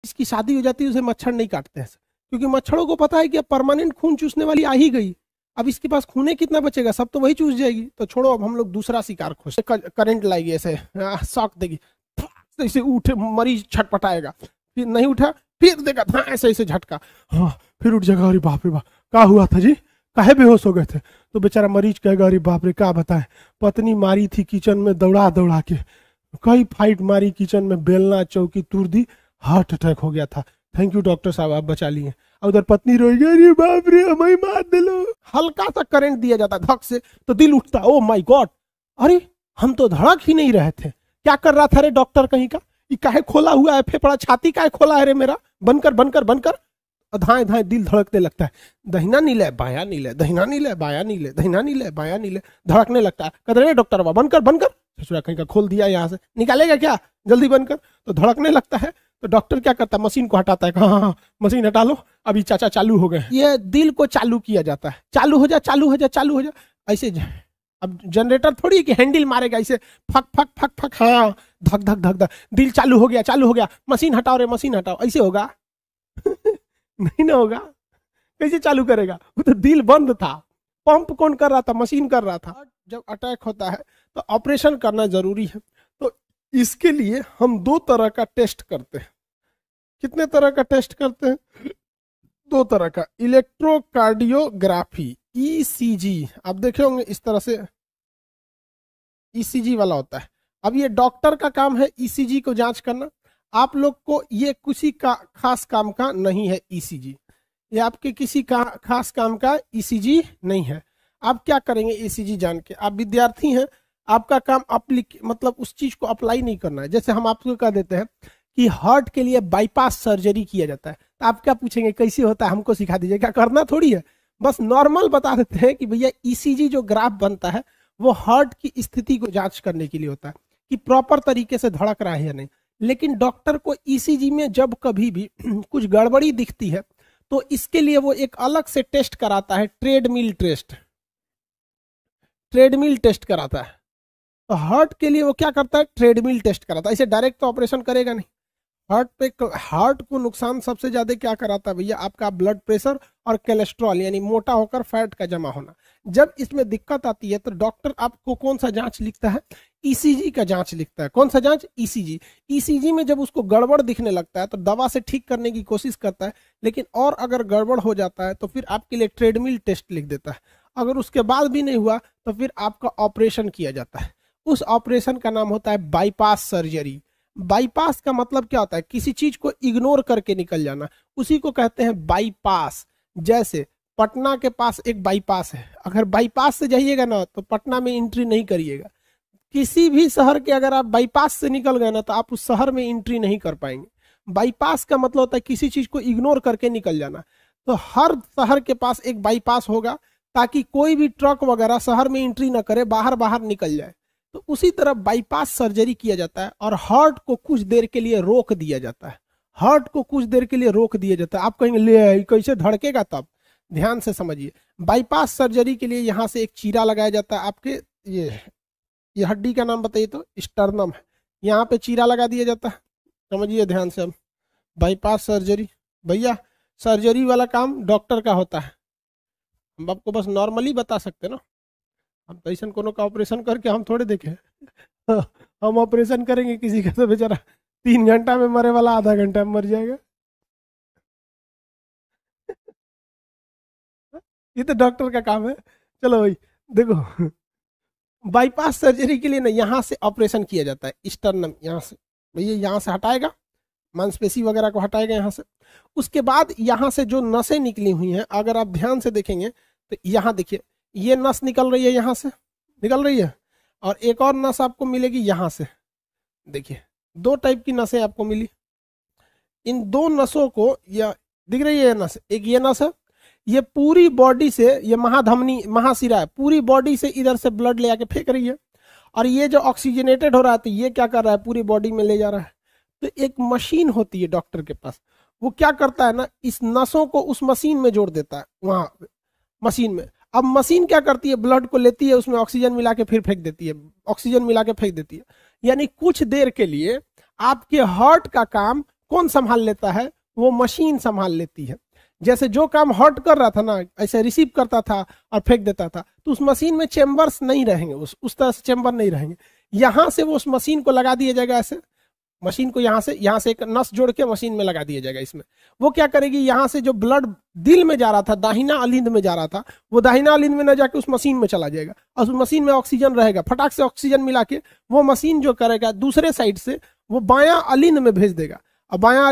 इसकी शादी हो जाती है उसे मच्छर नहीं काटते हैं, क्योंकि मच्छरों को पता है कि अब परमानेंट खून चूसने वाली आ ही गई, अब इसके पास खून कितना बचेगा, सब तो वही चूस जाएगी। तो छोड़ो, अब हम लोग दूसरा शिकार खोज, करंट लाएगी ऐसे, शॉक देगी, ऐसे उठे मरीज छटपटाएगा, फिर नहीं उठा, फिर देगा था ऐसे ऐसे झटका, हाँ फिर उठ जाएगा, अरे बाप रे बाप क्या हुआ था जी, काहे बेहोश हो गए थे। तो बेचारा मरीज कहेगा अरे बाप रे क्या बताएं, पत्नी मारी थी किचन में दौड़ा दौड़ा के, कई फाइट मारी किचन में, बेलना चौकी तोड़ दी, हार्ट अटैक हो गया था, थैंक यू डॉक्टर साहब आप बचा लिए। और उधर पत्नी रोएगी अरे बाप रे हमें मार दिलो। हल्का सा करंट दिया जाता धक से तो दिल उठता, ओ माय गॉड, अरे हम तो धड़क ही नहीं रहे थे, क्या कर रहा था रे डॉक्टर कहीं का, ये काहे खोला हुआ है फेफड़ा, छाती काहे खोला है रे मेरा, बनकर बनकर बनकर, धाए धाए दिल धड़कने लगता है, दहिना नीले बाया नीले, दहिना नीले बाया नीले, दहिना नीले बाया नीले, धड़कने लगता है। कहते रे डॉक्टर बाबा बनकर बनकर, ससुरा कहीं का खोल दिया, यहाँ से निकालेगा क्या, जल्दी बनकर, तो धड़कने लगता है। तो डॉक्टर क्या करता है, मशीन को हटाता है, हाँ मशीन हटा लो, अभी चाचा चालू हो गए। ये दिल को चालू किया जाता है, चालू हो जा चालू हो जा चालू हो जा, ऐसे अब जनरेटर थोड़ी कि हैंडल मारेगा ऐसे फक फक फक फक, हाँ धक धक धक धक, दिल चालू हो गया, मशीन हटाओ रे मशीन हटाओ, ऐसे होगा नहीं ना होगा, कैसे चालू करेगा, वो तो दिल बंद था, पंप कौन कर रहा था, मशीन कर रहा था। जब अटैक होता है तो ऑपरेशन करना जरूरी है, तो इसके लिए हम 2 तरह का टेस्ट करते हैं। कितने तरह का टेस्ट करते हैं, 2 तरह का, इलेक्ट्रोकार्डियोग्राफी ईसीजी, आप देखे होंगे इस तरह से ईसीजी वाला होता है। अब ये डॉक्टर का काम है ईसीजी को जांच करना, आप लोग को ये किसी का खास काम का नहीं है ईसीजी, ये आपके किसी का खास काम का ईसीजी नहीं है। आप क्या करेंगे ईसीजी जान के, आप विद्यार्थी हैं, आपका काम मतलब उस चीज को अप्लाई नहीं करना है। जैसे हम आपको कह देते हैं कि हार्ट के लिए बाईपास सर्जरी किया जाता है, तो आप क्या पूछेंगे कैसे होता है, हमको सिखा दीजिए, क्या करना थोड़ी है, बस नॉर्मल बता देते हैं कि भैया ईसीजी जो ग्राफ बनता है वो हार्ट की स्थिति को जांच करने के लिए होता है कि प्रॉपर तरीके से धड़क रहा है या नहीं। लेकिन डॉक्टर को ईसीजी में जब कभी भी कुछ गड़बड़ी दिखती है तो इसके लिए वो एक अलग से टेस्ट कराता है, ट्रेडमिल टेस्ट कराता है। तो हार्ट के लिए वो क्या करता है, ट्रेडमिल टेस्ट कराता है, इसे डायरेक्ट तो ऑपरेशन करेगा नहीं। हार्ट को नुकसान सबसे ज्यादा क्या कराता है भैया, आपका ब्लड प्रेशर और कोलेस्ट्रॉल, यानी मोटा होकर फैट का जमा होना। जब इसमें दिक्कत आती है तो डॉक्टर आपको कौन सा जांच लिखता है, ईसीजी का जांच लिखता है। कौन सा जांच, ईसीजी। ईसीजी में जब उसको गड़बड़ दिखने लगता है तो दवा से ठीक करने की कोशिश करता है, लेकिन और अगर गड़बड़ हो जाता है तो फिर आपके लिए ट्रेडमिल टेस्ट लिख देता है। अगर उसके बाद भी नहीं हुआ तो फिर आपका ऑपरेशन किया जाता है, उस ऑपरेशन का नाम होता है बाईपास सर्जरी। बाईपास का मतलब क्या होता है, किसी चीज को इग्नोर करके निकल जाना, उसी को कहते हैं बाईपास। जैसे पटना के पास एक बाईपास है, अगर बाईपास से जाइएगा ना तो पटना में एंट्री नहीं करिएगा। किसी भी शहर के अगर आप बाईपास से निकल गए ना तो आप उस शहर में एंट्री नहीं कर पाएंगे। बाईपास का मतलब होता है किसी चीज को इग्नोर करके निकल जाना। तो हर शहर के पास एक बाईपास होगा ताकि कोई भी ट्रक वगैरह शहर में एंट्री ना करे, बाहर बाहर निकल जाए। तो उसी तरह बाईपास सर्जरी किया जाता है और हार्ट को कुछ देर के लिए रोक दिया जाता है, हार्ट को कुछ देर के लिए रोक दिया जाता है। आप कहेंगे ले कैसे धड़केगा, तब ध्यान से समझिए। बाईपास सर्जरी के लिए यहाँ से एक चीरा लगाया जाता है, आपके ये हड्डी का नाम बताइए तो स्टर्नम है, यहाँ पे चीरा लगा दिया जाता है, समझिए ध्यान से। अब बाईपास सर्जरी, भैया सर्जरी वाला काम डॉक्टर का होता है, हम आपको बस नॉर्मली बता सकते ना, हम तो ऐसा कोनो का ऑपरेशन करके हम थोड़े देखे हम ऑपरेशन करेंगे किसी का तो बेचारा 3 घंटा में मरे वाला आधा घंटा में मर जाएगा ये तो डॉक्टर का काम है। चलो भाई देखो, बाईपास सर्जरी के लिए ना यहाँ से ऑपरेशन किया जाता है, स्टर्नम यहाँ से, भैया यहाँ से हटाएगा, मांसपेशी वगैरह को हटाएगा यहाँ से। उसके बाद यहाँ से जो नसें निकली हुई हैं, अगर आप ध्यान से देखेंगे तो यहाँ देखिए ये नस निकल रही है, यहाँ से निकल रही है, और एक और नस आपको मिलेगी यहाँ से। देखिए 2 टाइप की नसें आपको मिली, इन 2 नसों को, यह दिख रही है नस, एक ये नस है, ये पूरी बॉडी से, ये महाधमनी महाशिरा है, पूरी बॉडी से इधर से ब्लड ले आके फेंक रही है, और ये जो ऑक्सीजनेटेड हो रहा है तो ये क्या कर रहा है, पूरी बॉडी में ले जा रहा है। तो एक मशीन होती है डॉक्टर के पास, वो क्या करता है ना, इस नसों को उस मशीन में जोड़ देता है, वहां मशीन में। अब मशीन क्या करती है, ब्लड को लेती है, उसमें ऑक्सीजन मिला के फिर फेंक देती है, ऑक्सीजन मिला के फेंक देती है। यानी कुछ देर के लिए आपके हार्ट का काम कौन संभाल लेता है? वो मशीन संभाल लेती है। जैसे जो काम हार्ट कर रहा था ना, ऐसे रिसीव करता था और फेंक देता था, तो उस मशीन में चेम्बर्स नहीं रहेंगे, उस तरह से चेम्बर नहीं रहेंगे। यहाँ से वो उस मशीन को लगा दिया जाएगा, ऐसे मशीन को यहाँ से एक नस जोड़ के मशीन में लगा दिया जाएगा। इसमें वो क्या करेगी, यहाँ से जो ब्लड दिल में जा रहा था, दाहिना अलिंद में जा रहा था, वो दाहिना अलिंद में न जाके उस मशीन में चला जाएगा, और उस मशीन में ऑक्सीजन रहेगा। फटाक से ऑक्सीजन मिला के वो मशीन जो करेगा दूसरे साइड से वो बायां अलिंद में भेज देगा, और बायां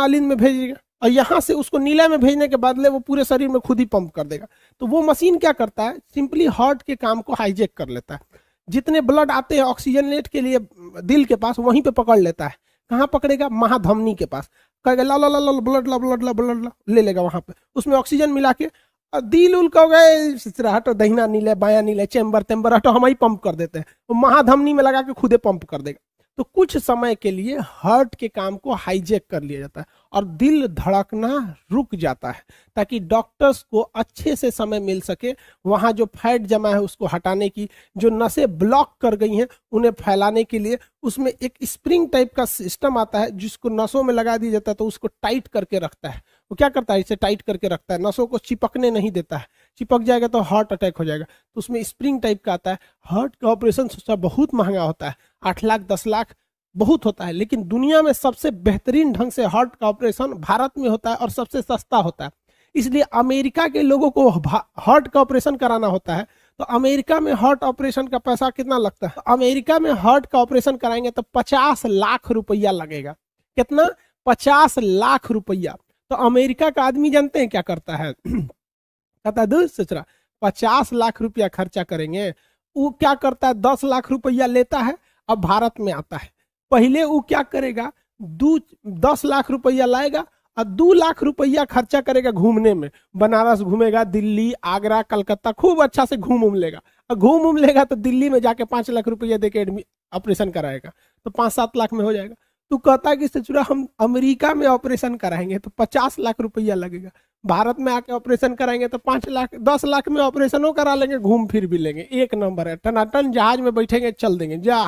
अलिंद में भेजेगा, और यहाँ से उसको नीला में भेजने के बदले वो पूरे शरीर में खुद ही पंप कर देगा। तो वो मशीन क्या करता है, सिंपली हार्ट के काम को हाईजेक कर लेता है। जितने ब्लड आते हैं ऑक्सीजनेट के लिए दिल के पास, वहीं पे पकड़ लेता है। कहाँ पकड़ेगा? महाधमनी के पास। कहेगा ला ला ला ला ब्लड ला ब्लड ला ब्लड ला, ले लेगा वहां पे, उसमें ऑक्सीजन मिला के, और दिल उल कह गए हटो, दहिना नीले बाया नीले, चेम्बर तेम्बर हटो, हम ही पंप कर देते हैं। वो महाधमनी में लगा के खुदे पंप कर देगा। तो कुछ समय के लिए हार्ट के काम को हाईजेक कर लिया जाता है और दिल धड़कना रुक जाता है, ताकि डॉक्टर्स को अच्छे से समय मिल सके वहां जो फैट जमा है उसको हटाने की, जो नसें ब्लॉक कर गई हैं उन्हें फैलाने के लिए। उसमें एक स्प्रिंग टाइप का सिस्टम आता है जिसको नसों में लगा दिया जाता है, तो उसको टाइट करके रखता है। वो क्या करता है, इसे टाइट करके रखता है, नसों को चिपकने नहीं देता है। चिपक जाएगा तो हार्ट अटैक हो जाएगा। तो उसमें स्प्रिंग टाइप का आता है। हार्ट का ऑपरेशन बहुत महंगा होता है, 8 लाख 10 लाख बहुत होता है, लेकिन दुनिया में सबसे बेहतरीन ढंग से हार्ट का ऑपरेशन भारत में होता है और सबसे सस्ता होता है। इसलिए अमेरिका के लोगों को हार्ट का ऑपरेशन कराना होता है, तो अमेरिका में हार्ट ऑपरेशन का पैसा कितना लगता है? तो अमेरिका में हार्ट का ऑपरेशन कराएंगे तो 50 लाख रुपया लगेगा। कितना? 50 लाख रुपया। तो अमेरिका का आदमी जानते हैं क्या करता है? कहता है दूर सचरा 50 लाख रुपया खर्चा करेंगे। वो क्या करता है, 10 लाख रुपया लेता है, अब भारत में आता है। पहले वो क्या करेगा, 10 लाख रुपया लाएगा और 2 लाख रुपया खर्चा करेगा घूमने में। बनारस घूमेगा, दिल्ली, आगरा, कलकत्ता, खूब अच्छा से घूम लेगा। और घूम लेगा तो दिल्ली में जाके 5 लाख रुपया देके ऑपरेशन कराएगा, तो 5-7 लाख में हो जाएगा। तो कहता है कि सचुरा हम अमेरिका में ऑपरेशन कराएंगे तो 50 लाख रुपया लगेगा, भारत में आके ऑपरेशन कराएंगे तो 5 लाख 10 लाख में ऑपरेशनों करा लेंगे, घूम फिर भी लेंगे। एक नंबर है, टनाटन जहाज में बैठेंगे, चल देंगे। जा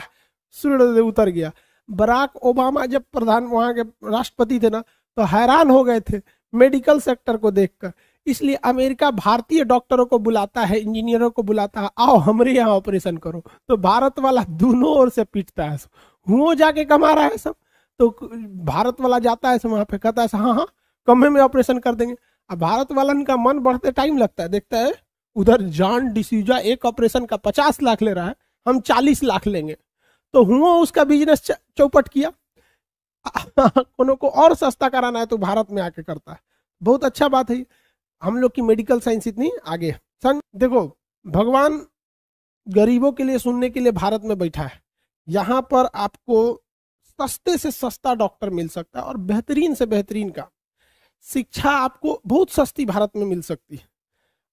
सूर्य उतर गया। बराक ओबामा जब प्रधान वहां के राष्ट्रपति थे ना, तो हैरान हो गए थे मेडिकल सेक्टर को देखकर। इसलिए अमेरिका भारतीय डॉक्टरों को बुलाता है, इंजीनियरों को बुलाता है, आओ हमारे यहाँ ऑपरेशन करो। तो भारत वाला दोनों ओर से पीटता है, हुओ जाके कमा रहा है सब। तो भारत वाला जाता है वहां पे, कहता है हाँ हाँ कम में ऑपरेशन कर देंगे। अब भारत वाला का मन बढ़ते टाइम लगता है, देखता है उधर जॉन डिसूजा एक ऑपरेशन का 50 लाख ले रहा है, हम 40 लाख लेंगे। तो हुआ उसका बिजनेस चौपट किया। कोनो को और सस्ता कराना है तो भारत में आके करता है। बहुत अच्छा बात है, हम लोग की मेडिकल साइंस इतनी आगे है। सन देखो, भगवान गरीबों के लिए सुनने के लिए भारत में बैठा है। यहाँ पर आपको सस्ते से सस्ता डॉक्टर मिल सकता है और बेहतरीन से बेहतरीन का शिक्षा आपको बहुत सस्ती भारत में मिल सकती है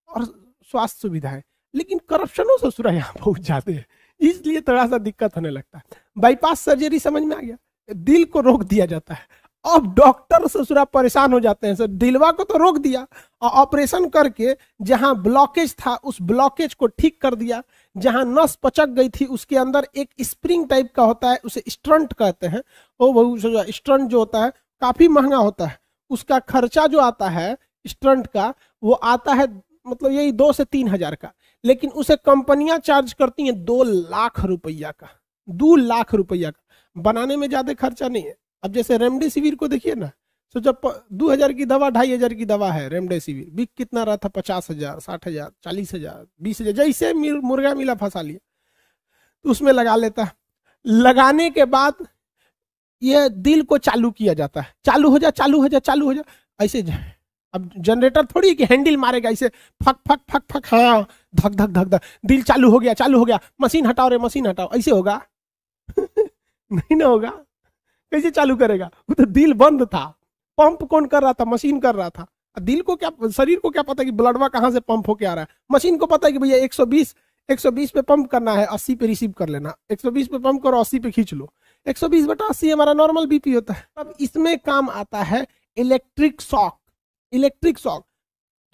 और स्वास्थ्य सुविधाएं। लेकिन करप्शनों से सुरा यहाँ बहुत ज्यादा है, इसलिए थोड़ा सा दिक्कत होने लगता है। बाईपास सर्जरी समझ में आ गया, दिल को रोक दिया जाता है। अब डॉक्टर ससुरा परेशान हो जाते हैं, सर दिलवा को तो रोक दिया और ऑपरेशन करके जहां ब्लॉकेज था उस ब्लॉकेज को ठीक कर दिया। जहां नस पचक गई थी उसके अंदर एक स्प्रिंग टाइप का होता है, उसे स्टंट कहते हैं। वो स्टंट जो होता है काफी महंगा होता है, उसका खर्चा जो आता है स्टंट का वो आता है मतलब यही 2 से 3 हजार का, लेकिन उसे कंपनियां चार्ज करती हैं 2 लाख रुपया का। 2 लाख रुपया का बनाने में ज्यादा खर्चा नहीं है। अब जैसे रेमडेसिविर को देखिए ना, तो जब 2000 की दवा 2500 की दवा है रेमडेसिविर, बिक कितना रहा था 50,000 60,000 40,000 20,000, जैसे मुर्गा मिला फंसा लिया तो उसमें लगा लेता है। लगाने के बाद ये दिल को चालू किया जाता है, चालू हो जा चालू हो जा चालू हो जा ऐसे। अब जनरेटर थोड़ी कि हैंडल मारेगा ऐसे फक फक फक फक, हाँ धक धक धक धक, दिल चालू हो गया, मशीन हटाओ रे मशीन हटाओ, ऐसे होगा? नहीं ना होगा। कैसे चालू करेगा? वो तो दिल बंद था, पंप कौन कर रहा था? मशीन कर रहा था। दिल को क्या, शरीर को क्या पता कि ब्लडवा कहाँ से पंप होके आ रहा है? मशीन को पता है कि भैया 120 पे पंप करना है, 80 पे रिसीव कर लेना, 120 पे पंप करो 80 पे खींच लो। 120/80 हमारा नॉर्मल बीपी होता है। अब इसमें काम आता है इलेक्ट्रिक शॉक। इलेक्ट्रिक शॉक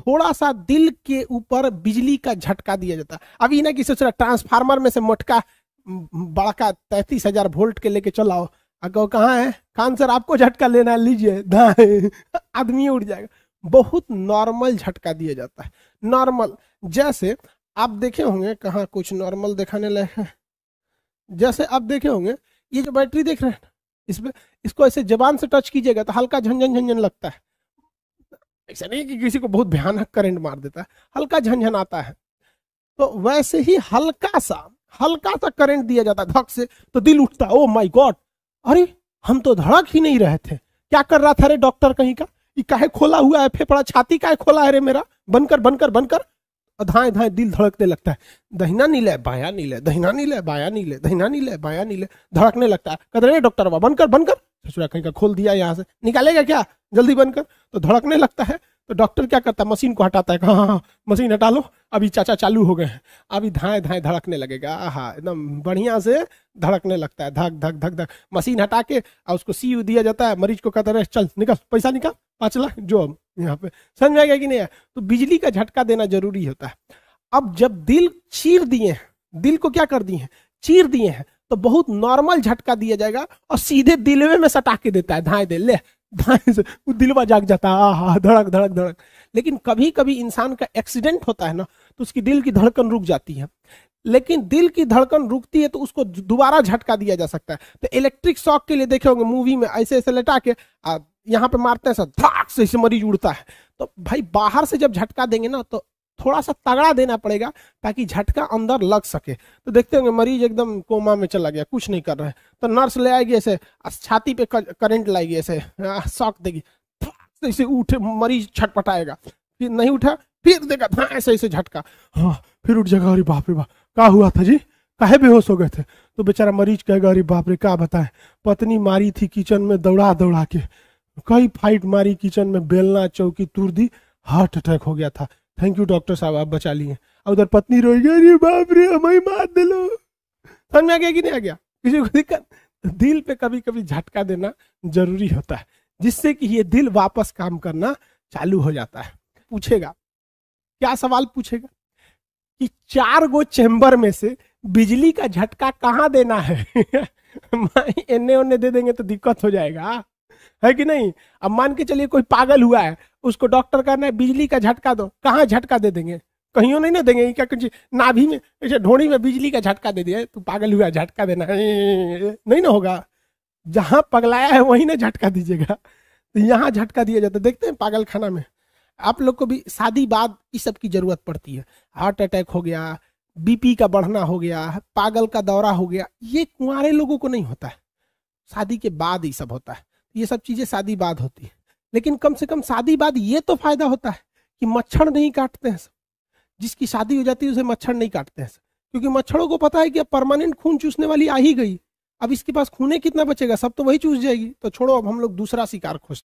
थोड़ा सा दिल के ऊपर बिजली का झटका दिया जाता है। अभी ना कि सोच रहा ट्रांसफार्मर में से मोटका बड़का 33,000 वोल्ट के लेके चलाओ, अगर कहाँ है खान सर, आपको झटका लेना है, लीजिए, दाएं, आदमी उठ जाएगा। बहुत नॉर्मल झटका दिया जाता है, नॉर्मल। जैसे आप देखे होंगे, कहाँ कुछ नॉर्मल दिखाने लायक है, जैसे आप देखे होंगे ये जो बैटरी देख रहे हैं इसमें, इसको ऐसे जबान से टच कीजिएगा तो हल्का झंझन झंझन लगता है। ऐसा नहीं कि किसी को बहुत भयानक करंट मार देता है, हल्का झंझन आता है। तो वैसे ही हल्का सा करंट दिया जाता है धक से, तो दिल उठता है, ओ माय गॉड, अरे हम तो धड़क ही नहीं रहे थे, क्या कर रहा था रे डॉक्टर कहीं का, ये काहे खोला हुआ है फेफड़ा, छाती काहे खोला है रे मेरा, बनकर बनकर बनकर, धाए धाए दिल धड़कने लगता है। दहिना नीले बाया नीले, दहिना नीले बाया नीले, दहिना नीले बाया नीले, धड़कने लगता है। कहते रे डॉक्टर बाबा बनकर बनकर, ससुरा कहीं का खोल दिया, यहाँ से निकालेगा क्या, जल्दी बनकर, तो धड़कने लगता है। तो डॉक्टर क्या करता है, मशीन को हटाता है, हाँ मशीन हटा लो, अभी चाचा चालू हो गए हैं, अभी धाए धाए धड़कने लगेगा, हाँ एकदम बढ़िया से धड़कने लगता है, धक धक धक धक। मशीन हटा के और उसको सी दिया जाता है, मरीज को कहता है चल निकल, पैसा निकाल 5 लाख जो अब यहाँ पे, समझ में आ गया कि नहीं है। तो बिजली का झटका देना जरूरी होता है। अब जब दिल चीर दिए हैं, दिल को क्या कर दिए हैं, चीर दिए हैं, तो बहुत नॉर्मल झटका दिया जाएगा और सीधे दिलवे में सटा के देता है, धाए दे ले, धाए से वो दिलवा जाग जाता है, हाँ धड़क धड़क धड़क। लेकिन कभी कभी इंसान का एक्सीडेंट होता है ना, तो उसकी दिल की धड़कन रुक जाती है। लेकिन दिल की धड़कन रुकती है तो उसको दोबारा झटका दिया जा सकता है। तो इलेक्ट्रिक शॉक के लिए देखे होंगे मूवी में, ऐसे ऐसे लटा के यहाँ पे मारते हैं सर, धड़ाक से इसे मरीज उड़ता है। तो भाई बाहर से जब झटका देंगे ना तो थोड़ा सा तगड़ा देना पड़ेगा ताकि झटका अंदर लग सके। तो देखते होंगे मरीज एकदम कोमा में चला गया, कुछ नहीं कर रहा है, तो नर्स ले आएगी ऐसे, छाती पे करंट लाएगी, ऐसे शॉक देगी, ऐसे उठे मरीज छटपटाएगा, फिर नहीं उठा, फिर देगा ऐसे ऐसे झटका, हाँ फिर उठ जाएगा, अरे बाप रे बाप क्या हुआ था जी, काहे बेहोश हो गए थे। तो बेचारा मरीज कहेगा अरे बाप रे क्या बताए, पत्नी मारी थी किचन में दौड़ा दौड़ा के, कई फाइट मारी किचन में, बेलना चौकी तोड़ दी, हार्ट अटैक हो गया था, थैंक यू डॉक्टर साहब आप बचा लिए। और उधर पत्नी रोएगी, अरे बाप रे हमें मार दे लो। समझ में आ गया कि नहीं आ गया, किसी को दिक्कत। दिल पे कभी कभी झटका देना जरूरी होता है, जिससे कि ये दिल वापस काम करना चालू हो जाता है। पूछेगा, क्या सवाल पूछेगा कि 4 गो चेंबर में से बिजली का झटका कहाँ देना है। एने ओने दे देंगे तो दिक्कत हो जाएगा, है कि नहीं। अब मान के चलिए कोई पागल हुआ है, उसको डॉक्टर कहना है बिजली का झटका दो, कहाँ झटका दे देंगे, कहीं नहीं ना देंगे, क्या कुछ नाभि में ऐसे ढोड़ी में बिजली का झटका दे दिया, तू पागल हुआ झटका देना नहीं ना होगा, जहां पगलाया है वहीं ना झटका दीजिएगा। तो यहाँ झटका दिया जाता है। देखते हैं पागल खाना में आप लोग को भी शादी बाद इस सब की जरूरत पड़ती है, हार्ट अटैक हो गया, बीपी का बढ़ना हो गया, पागल का दौरा हो गया, ये कुंवारे लोगों को नहीं होता है, शादी के बाद ही सब होता है। ये सब चीजें शादी बाद होती है, लेकिन कम से कम शादी बाद ये तो फायदा होता है कि मच्छर नहीं काटते हैं सब। जिसकी शादी हो जाती है उसे मच्छर नहीं काटते हैं सब, क्योंकि मच्छरों को पता है कि अब परमानेंट खून चूसने वाली आ ही गई, अब इसके पास खूने कितना बचेगा, सब तो वही चूस जाएगी, तो छोड़ो अब हम लोग दूसरा शिकार खोजते हैं।